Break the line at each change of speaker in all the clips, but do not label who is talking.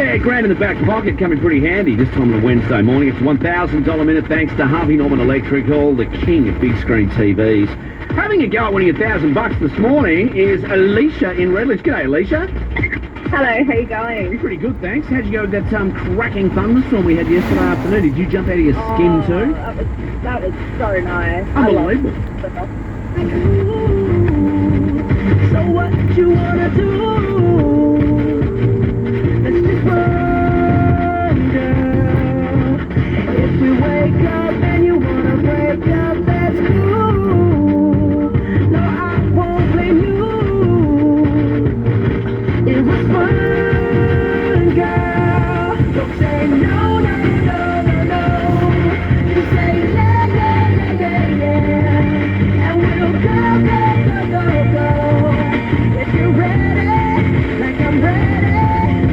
Yeah, grand in the back pocket, coming pretty handy this time on a Wednesday morning. It's $1,000 minute thanks to Harvey Norman Electrical, the king of big screen TVs. Having a go at winning $1,000 this morning is Alicia in Redledge. G'day, Alicia.
Hello, how you going?
Pretty good, thanks. How'd you go with that cracking thunderstorm we had yesterday afternoon? Did you jump out of your skin too?
That was so nice.
Unbelievable.
So what you wanna do? Let's just wonder. If we wake up and you wanna break up, that's cool. No, I won't blame you. It was fun, girl. Don't say no, no, no, no, no. You say yeah, yeah, yeah, yeah, yeah. And we'll go, go, go, go, go. If you're ready, like I'm ready.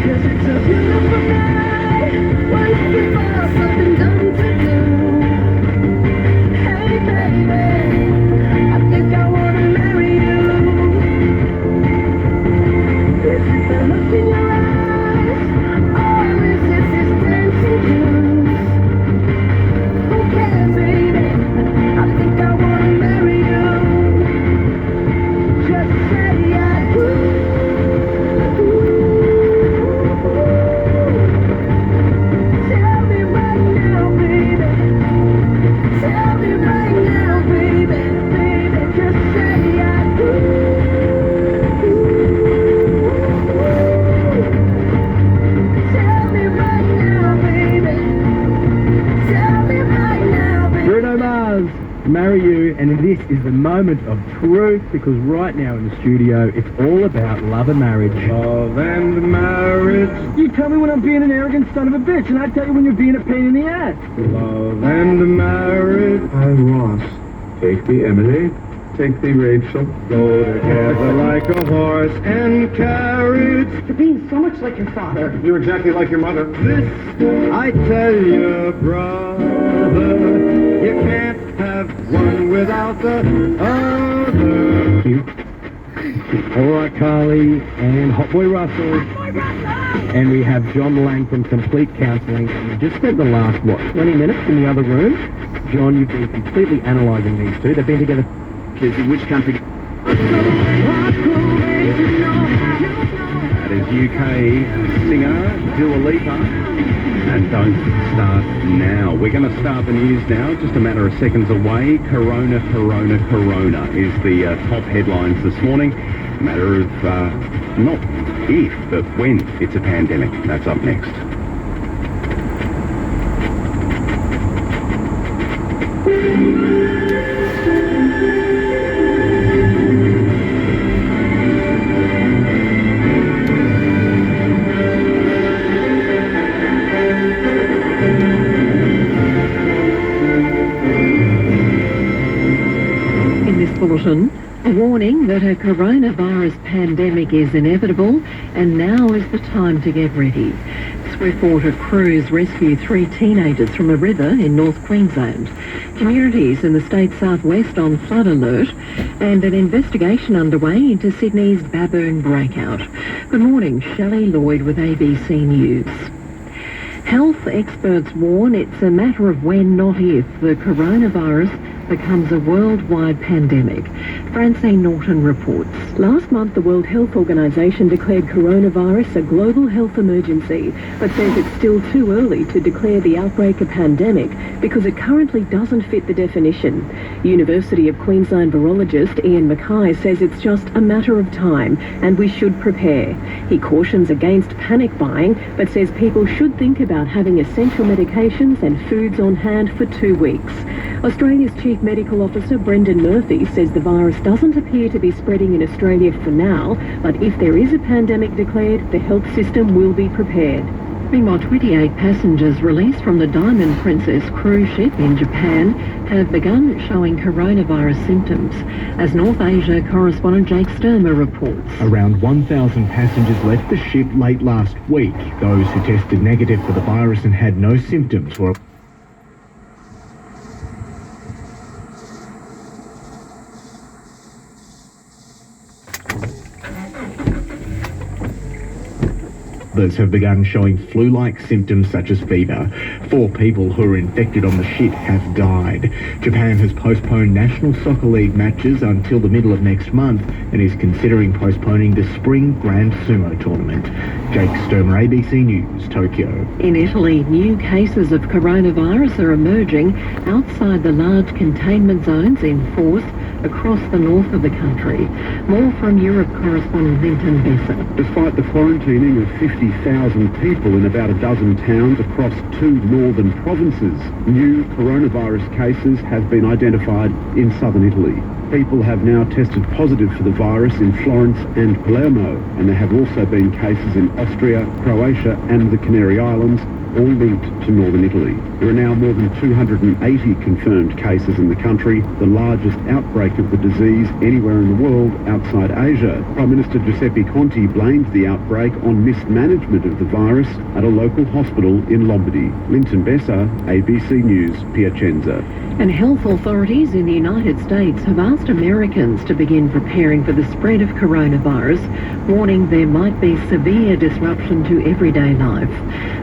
'Cause it's a beautiful night. We're looking for something dumb to do. Hey, baby, I think I wanna marry you. Is it the look in your eyes, or is it this dancing juice? Who cares, baby? I think I wanna marry you. Just say I do. Tell me right now, baby. Tell me right now, baby, baby. Just say I do. Tell me right now, baby. Tell me right now, baby.
Bruno Mars, marry you, and this is the moment of truth because right now in the studio it's all about love and marriage.
Love and marriage.
You tell me when I'm being an arrogant son of a bitch, and I tell you when you're being a pain in the ass.
Love and marriage. Hi, Ross. Take the Emily. Take the Rachel. Go together like a horse and carriage.
You're being so much like your father.
You're exactly like your mother. This, I tell you, brother, you can't have one without the other.
All right, Carly and Hot Boy Russell. And we have John Lang from Complete Counselling. We just spent the last, 20 minutes in the other room. John, you've been completely analysing these two. They've been together.
In which country? That is UK singer Dua Lipa. And don't start now. We're going to start the news now, just a matter of seconds away. Corona, Corona, Corona is the top headlines this morning. A matter of not if, but when it's a pandemic. That's up next.
Bulletin, a warning that a coronavirus pandemic is inevitable and now is the time to get ready. Swiftwater crews rescue 3 teenagers from a river in North Queensland. Communities in the state's southwest on flood alert and an investigation underway into Sydney's baboon breakout. Good morning, Shelley Lloyd with ABC News. Health experts warn it's a matter of when, not if, the coronavirus becomes a worldwide pandemic. Francine Norton reports.
Last month, the World Health Organization declared coronavirus a global health emergency, but says it's still too early to declare the outbreak a pandemic because it currently doesn't fit the definition. University of Queensland virologist Ian Mackay says it's just a matter of time and we should prepare. He cautions against panic buying, but says people should think about having essential medications and foods on hand for 2 weeks. Australia's Chief Medical Officer Brendan Murphy says the virus doesn't appear to be spreading in Australia for now, but if there is a pandemic declared, the health system will be prepared.
Meanwhile, 28 passengers released from the Diamond Princess cruise ship in Japan have begun showing coronavirus symptoms. As North Asia correspondent Jake Sturmer reports.
Around 1,000 passengers left the ship late last week. Those who tested negative for the virus and had no symptoms were
Others have begun showing flu-like symptoms such as fever. 4 people who were infected on the ship have died. Japan has postponed National Soccer League matches until the middle of next month and is considering postponing the Spring Grand Sumo tournament. Jake Sturmer, ABC News, Tokyo.
In Italy, new cases of coronavirus are emerging outside the large containment zones in force across the north of the country. More from Europe correspondent Linton Besser.
Despite the quarantining of 50,000 people in about a dozen towns across 2 northern provinces, new coronavirus cases have been identified in southern Italy. People have now tested positive for the virus in Florence and Palermo, and there have also been cases in Austria, Croatia and the Canary Islands, all linked to northern Italy. There are now more than 280 confirmed cases in the country, the largest outbreak of the disease anywhere in the world outside Asia. Prime Minister Giuseppe Conte blamed the outbreak on mismanagement of the virus at a local hospital in Lombardy. Linton Besser, ABC News, Piacenza.
And health authorities in the United States have asked Americans to begin preparing for the spread of coronavirus, warning there might be severe disruption to everyday life.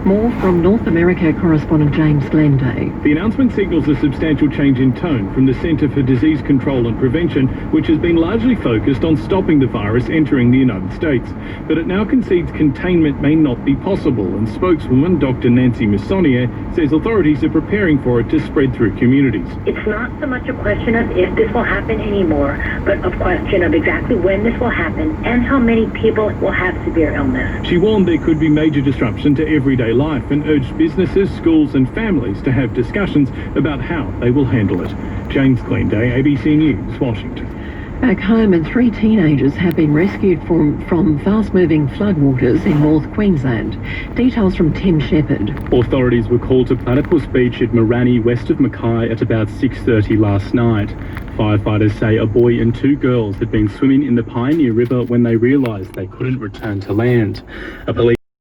More from North America correspondent James Glenday.
The announcement signals a substantial change in tone from the Centre for Disease Control and Prevention, which has been largely focused on stopping the virus entering the United States. But it now concedes containment may not be possible, and spokeswoman Dr. Nancy Messonnier says authorities are preparing for it to spread through communities.
It's not so much a question of if this will happen anymore, but a question of exactly when this will happen and how many people will have severe illness.
She warned there could be major disruption to everyday life and urged businesses, schools and families to have discussions about how they will handle it. James Glenday, ABC News, Washington.
Back home, and 3 teenagers have been rescued from fast-moving floodwaters in North Queensland. Details from Tim Shepherd.
Authorities were called to Platypus Beach at Morani, west of Mackay, at about 6:30 last night. Firefighters say a boy and 2 girls had been swimming in the Pioneer River when they realised they couldn't return to land. A police